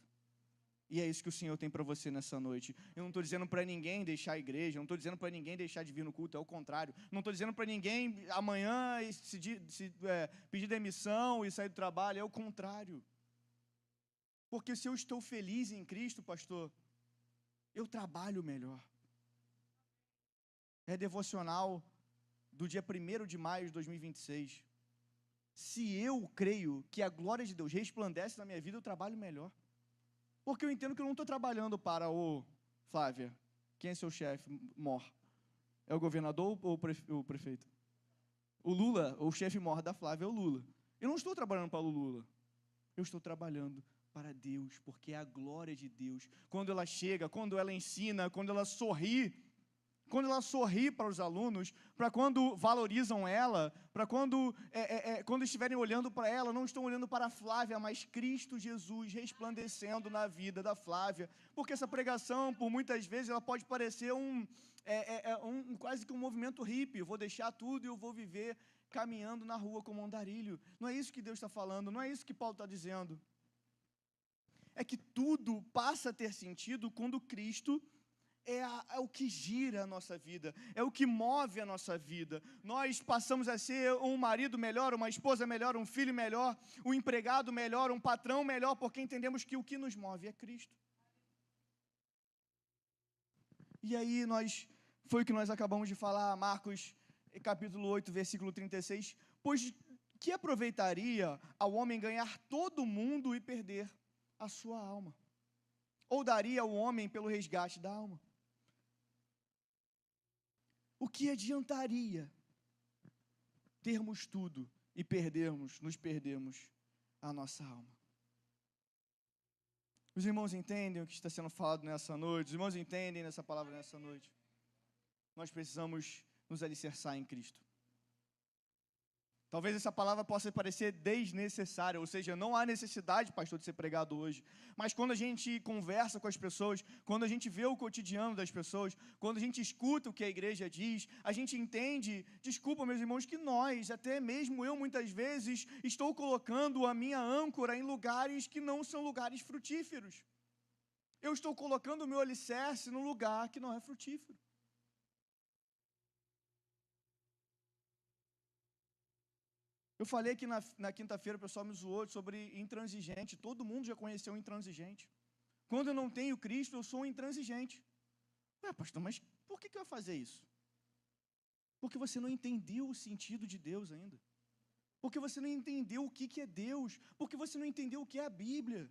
E é isso que o Senhor tem para você nessa noite. Eu não estou dizendo para ninguém deixar a igreja, não estou dizendo para ninguém deixar de vir no culto, é o contrário. Não estou dizendo para ninguém amanhã pedir demissão e sair do trabalho, é o contrário. Porque se eu estou feliz em Cristo, pastor, eu trabalho melhor. É devocional do dia 1º de maio de 2026. Se eu creio que a glória de Deus resplandece na minha vida, eu trabalho melhor. Porque eu entendo que eu não estou trabalhando para o Flávia. Quem é seu chefe? Mor. É o governador ou o prefeito? O Lula, o chefe mor da Flávia é o Lula. Eu não estou trabalhando para o Lula. Eu estou trabalhando para Deus, porque é a glória de Deus. Quando ela chega, quando ela ensina, quando ela sorri, quando ela sorri para os alunos, para quando valorizam ela, para quando estiverem olhando para ela, não estão olhando para a Flávia, mas Cristo Jesus resplandecendo na vida da Flávia. Porque essa pregação, por muitas vezes, ela pode parecer quase que um movimento hippie. Eu vou deixar tudo e eu vou viver caminhando na rua como um andarilho. Não é isso que Deus está falando, não é isso que Paulo está dizendo. É que tudo passa a ter sentido quando Cristo é o que gira a nossa vida, é o que move a nossa vida. Nós passamos a ser um marido melhor, uma esposa melhor, um filho melhor, um empregado melhor, um patrão melhor, porque entendemos que o que nos move é Cristo. E aí foi o que nós acabamos de falar, Marcos capítulo 8, versículo 36, pois que aproveitaria ao homem ganhar todo o mundo e perder a sua alma? Ou daria ao homem pelo resgate da alma? O que adiantaria termos tudo e nos perdermos a nossa alma? Os irmãos entendem o que está sendo falado nessa noite? Os irmãos entendem nessa palavra nessa noite? Nós precisamos nos alicerçar em Cristo. Talvez essa palavra possa parecer desnecessária, ou seja, não há necessidade, pastor, de ser pregado hoje. Mas quando a gente conversa com as pessoas, quando a gente vê o cotidiano das pessoas, quando a gente escuta o que a igreja diz, a gente entende, desculpa meus irmãos, que nós, até mesmo eu muitas vezes, estou colocando a minha âncora em lugares que não são lugares frutíferos. Eu estou colocando o meu alicerce num lugar que não é frutífero. Eu falei que na quinta-feira o pessoal me zoou sobre intransigente. Todo mundo já conheceu o intransigente. Quando eu não tenho Cristo, eu sou um intransigente. Pastor, mas por que eu ia fazer isso? Porque você não entendeu o sentido de Deus ainda. Porque você não entendeu o que é Deus. Porque você não entendeu o que é a Bíblia.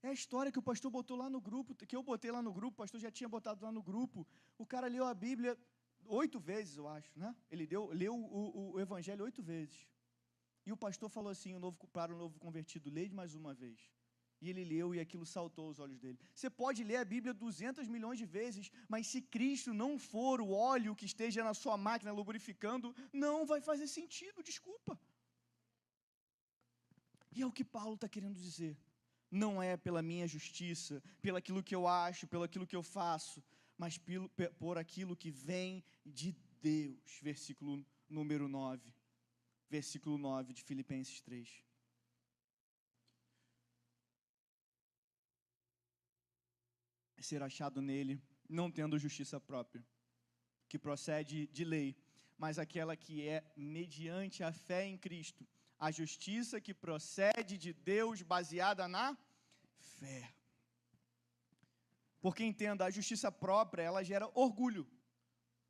É a história que o pastor botou lá no grupo, que eu botei lá no grupo, o pastor já tinha botado lá no grupo. O cara leu a Bíblia 8 vezes, eu acho, né? Ele leu o Evangelho 8 vezes. E o pastor falou assim, para o novo convertido, lê mais uma vez. E ele leu e aquilo saltou aos olhos dele. Você pode ler a Bíblia 200 milhões de vezes, mas se Cristo não for o óleo que esteja na sua máquina lubrificando, não vai fazer sentido, desculpa. E é o que Paulo está querendo dizer. Não é pela minha justiça, pelo aquilo que eu acho, pelo aquilo que eu faço, mas por aquilo que vem de Deus. Versículo número 9. Versículo 9 de Filipenses 3. Ser achado nele, não tendo justiça própria, que procede de lei, mas aquela que é mediante a fé em Cristo, a justiça que procede de Deus baseada na fé. Porque entenda, a justiça própria, ela gera orgulho.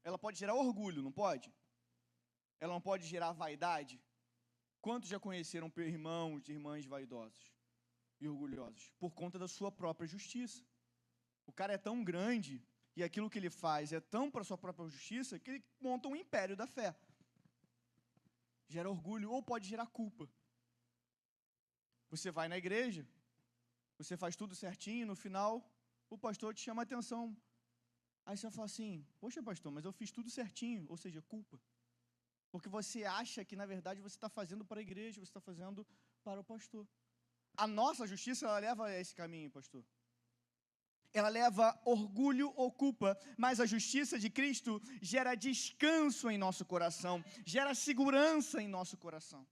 Ela pode gerar orgulho, não pode? Ela não pode gerar vaidade? Quantos já conheceram irmãos e irmãs vaidosos e orgulhosos? Por conta da sua própria justiça. O cara é tão grande e aquilo que ele faz é tão para a sua própria justiça que ele monta um império da fé. Gera orgulho ou pode gerar culpa. Você vai na igreja, você faz tudo certinho, no final o pastor te chama a atenção. Aí você fala assim, poxa pastor, mas eu fiz tudo certinho, ou seja, culpa. Porque você acha que na verdade você está fazendo para a igreja, você está fazendo para o pastor. A nossa justiça, ela leva a esse caminho, pastor. Ela leva orgulho ou culpa, mas a justiça de Cristo gera descanso em nosso coração, gera segurança em nosso coração.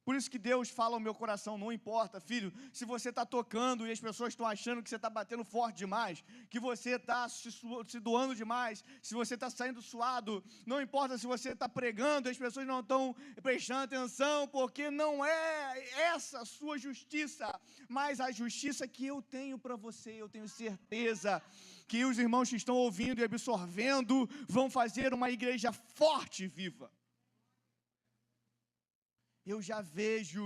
Por isso que Deus fala ao meu coração, não importa, filho, se você está tocando e as pessoas estão achando que você está batendo forte demais, que você está se doando demais, se você está saindo suado, não importa se você está pregando e as pessoas não estão prestando atenção, porque não é essa a sua justiça, mas a justiça que eu tenho para você, eu tenho certeza que os irmãos que estão ouvindo e absorvendo vão fazer uma igreja forte e viva. Eu já vejo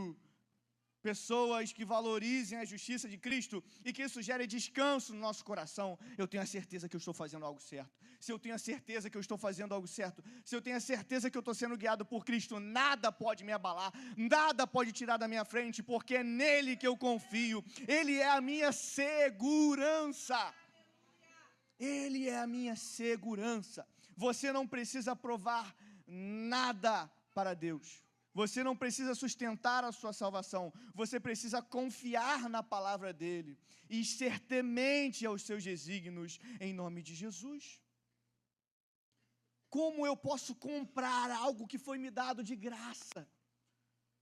pessoas que valorizem a justiça de Cristo e que isso gere descanso no nosso coração. Eu tenho a certeza que eu estou fazendo algo certo. Se eu tenho a certeza que eu estou fazendo algo certo, se eu tenho a certeza que eu estou sendo guiado por Cristo, nada pode me abalar, nada pode tirar da minha frente, porque é nele que eu confio. Ele é a minha segurança. Ele é a minha segurança. Você não precisa provar nada para Deus. Você não precisa sustentar a sua salvação. Você precisa confiar na palavra dele e ser temente aos seus desígnios em nome de Jesus. Como eu posso comprar algo que foi me dado de graça,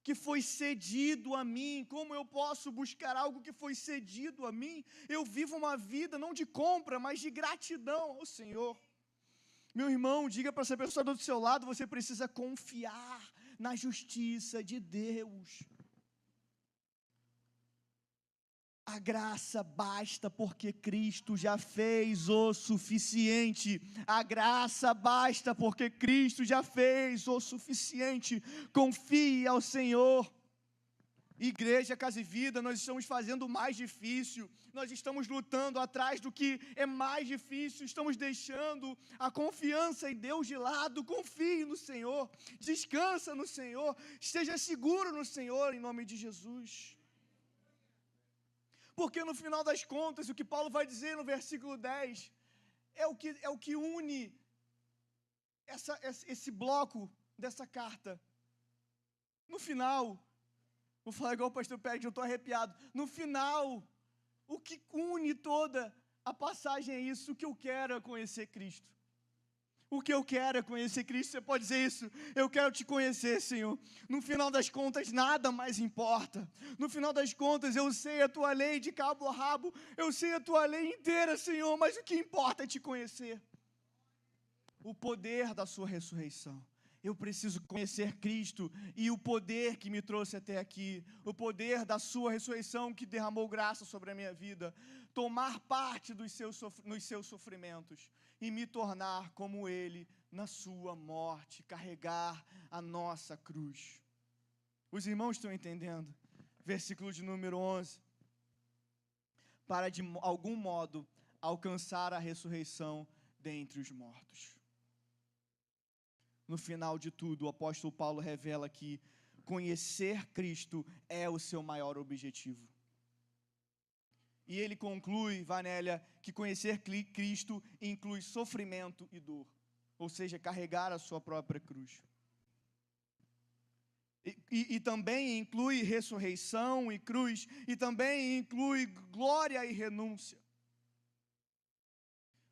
que foi cedido a mim? Como eu posso buscar algo que foi cedido a mim? Eu vivo uma vida não de compra, mas de gratidão ao Senhor. Meu irmão, diga para essa pessoa do seu lado, você precisa confiar na justiça de Deus. A graça basta porque Cristo já fez o suficiente. A graça basta porque Cristo já fez o suficiente. Confie ao Senhor. Igreja, Casa e Vida, nós estamos fazendo o mais difícil. Nós estamos lutando atrás do que é mais difícil. Estamos deixando a confiança em Deus de lado. Confie no Senhor. Descansa no Senhor. Esteja seguro no Senhor, em nome de Jesus. Porque no final das contas, o que Paulo vai dizer no versículo 10 é o que une esse bloco dessa carta. No final, vou falar igual o pastor Pérez, eu estou arrepiado. No final, o que une toda a passagem é isso: o que eu quero é conhecer Cristo. O que eu quero é conhecer Cristo. Você pode dizer isso? Eu quero te conhecer, Senhor. No final das contas, nada mais importa. No final das contas, eu sei a tua lei de cabo a rabo. Eu sei a tua lei inteira, Senhor. Mas o que importa é te conhecer. O poder da sua ressurreição. Eu preciso conhecer Cristo e o poder que me trouxe até aqui. O poder da sua ressurreição que derramou graça sobre a minha vida. Tomar parte nos seus sofrimentos e me tornar como Ele na sua morte, carregar a nossa cruz. Os irmãos estão entendendo? Versículo de número 11. Para de algum modo alcançar a ressurreição dentre os mortos. No final de tudo, o apóstolo Paulo revela que conhecer Cristo é o seu maior objetivo. E ele conclui, Vanélia, que conhecer Cristo inclui sofrimento e dor, ou seja, carregar a sua própria cruz. E também inclui ressurreição e cruz, e também inclui glória e renúncia.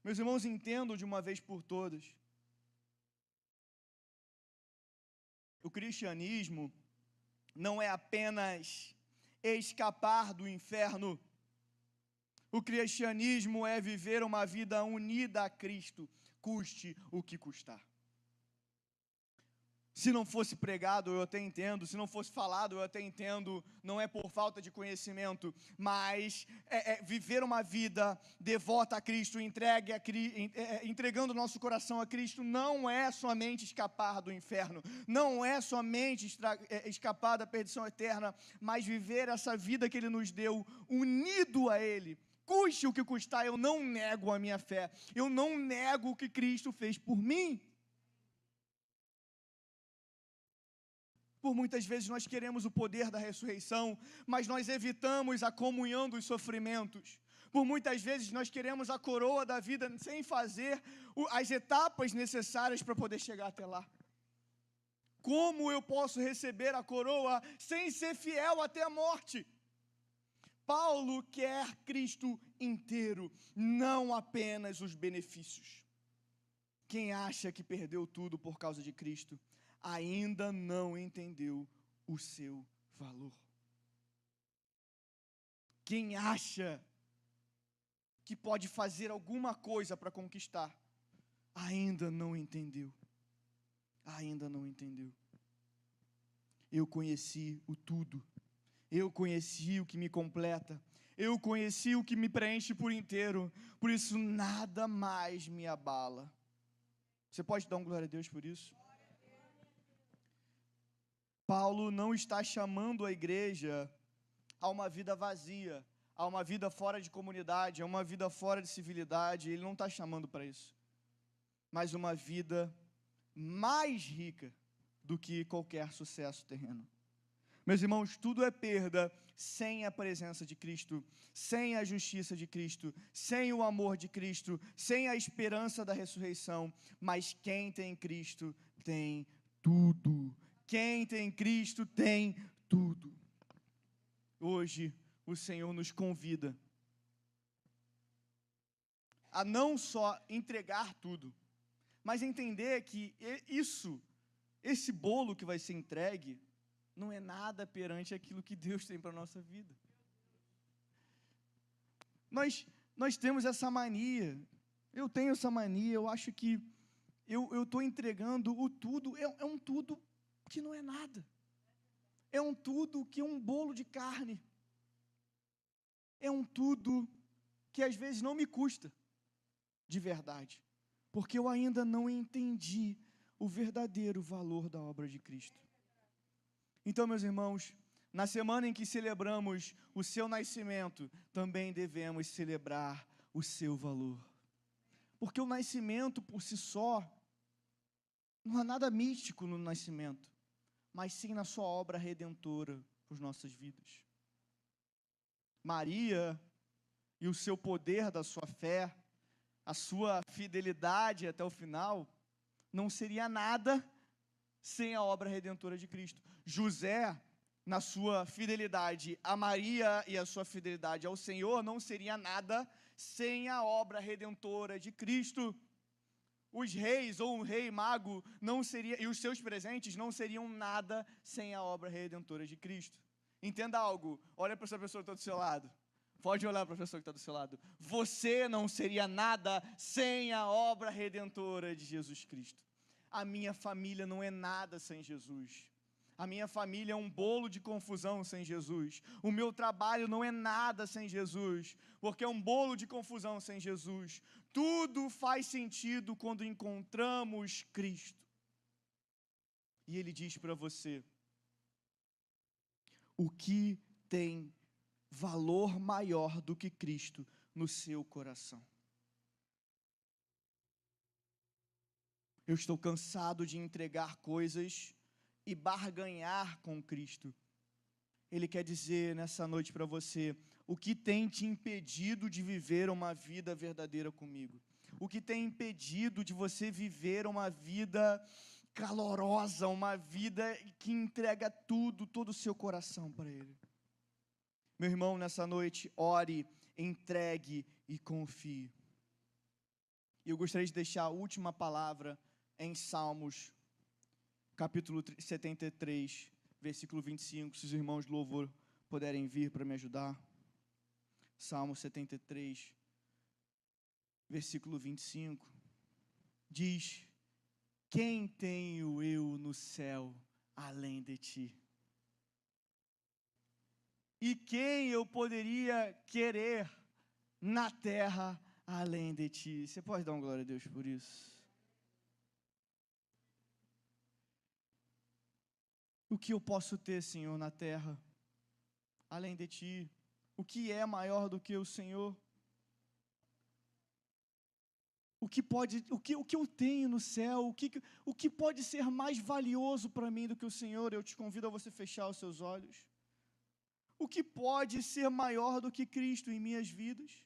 Meus irmãos, entendam de uma vez por todas. O cristianismo não é apenas escapar do inferno. O cristianismo é viver uma vida unida a Cristo, custe o que custar. Se não fosse pregado, eu até entendo. Se não fosse falado, eu até entendo. Não é por falta de conhecimento, mas viver uma vida devota a Cristo, entregando o nosso coração a Cristo, não é somente escapar do inferno, não é somente escapar da perdição eterna, mas viver essa vida que Ele nos deu, unido a Ele. Custe o que custar, eu não nego a minha fé, eu não nego o que Cristo fez por mim. Por muitas vezes nós queremos o poder da ressurreição, mas nós evitamos a comunhão dos sofrimentos. Por muitas vezes nós queremos a coroa da vida sem fazer as etapas necessárias para poder chegar até lá. Como eu posso receber a coroa sem ser fiel até a morte? Paulo quer Cristo inteiro, não apenas os benefícios. Quem acha que perdeu tudo por causa de Cristo, ainda não entendeu o seu valor. Quem acha que pode fazer alguma coisa para conquistar, ainda não entendeu. Ainda não entendeu. Eu conheci o tudo. Eu conheci o que me completa. Eu conheci o que me preenche por inteiro. Por isso nada mais me abala. Você pode dar um glória a Deus por isso? Paulo não está chamando a igreja a uma vida vazia, a uma vida fora de comunidade, a uma vida fora de civilidade. Ele não está chamando para isso, mas uma vida mais rica do que qualquer sucesso terreno. Meus irmãos, tudo é perda sem a presença de Cristo, sem a justiça de Cristo, sem o amor de Cristo, sem a esperança da ressurreição. Mas quem tem Cristo tem tudo. Quem tem Cristo tem tudo. Hoje, o Senhor nos convida a não só entregar tudo, mas entender que esse bolo que vai ser entregue, não é nada perante aquilo que Deus tem para a nossa vida. Nós temos essa mania, eu tenho essa mania, eu acho que eu estou entregando o tudo, é um tudo que não é nada, é um tudo que é um bolo de carne, é um tudo que às vezes não me custa, de verdade, porque eu ainda não entendi o verdadeiro valor da obra de Cristo. Então, meus irmãos, na semana em que celebramos o seu nascimento, também devemos celebrar o seu valor. Porque o nascimento por si só, não há nada místico no nascimento, mas sim na sua obra redentora por nossas vidas. Maria e o seu poder da sua fé, a sua fidelidade até o final, não seria nada sem a obra redentora de Cristo. José, na sua fidelidade a Maria e a sua fidelidade ao Senhor, não seria nada sem a obra redentora de Cristo. Os reis ou um rei mago não seria, e os seus presentes não seriam nada sem a obra redentora de Cristo. Entenda algo, olha para essa pessoa que está do seu lado. Pode olhar para a pessoa que está do seu lado. Você não seria nada sem a obra redentora de Jesus Cristo. A minha família não é nada sem Jesus. A minha família é um bolo de confusão sem Jesus. O meu trabalho não é nada sem Jesus, porque é um bolo de confusão sem Jesus. Tudo faz sentido quando encontramos Cristo. E Ele diz para você: o que tem valor maior do que Cristo no seu coração? Eu estou cansado de entregar coisas e barganhar com Cristo. Ele quer dizer nessa noite para você: o que tem te impedido de viver uma vida verdadeira comigo? O que tem impedido de você viver uma vida calorosa, uma vida que entrega tudo, todo o seu coração para Ele? Meu irmão, nessa noite, ore, entregue e confie. E eu gostaria de deixar a última palavra em Salmos, capítulo 73, versículo 25, se os irmãos de louvor puderem vir para me ajudar. Salmo 73, versículo 25, diz: quem tenho eu no céu além de ti? E quem eu poderia querer na terra além de ti? Você pode dar uma glória a Deus por isso? O que eu posso ter, Senhor, na terra além de ti? O que é maior do que o Senhor? O que eu tenho no céu? O que pode ser mais valioso para mim do que o Senhor? Eu te convido a você fechar os seus olhos. O que pode ser maior do que Cristo em minhas vidas?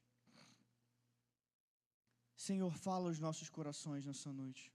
Senhor, fala aos nossos corações nessa noite.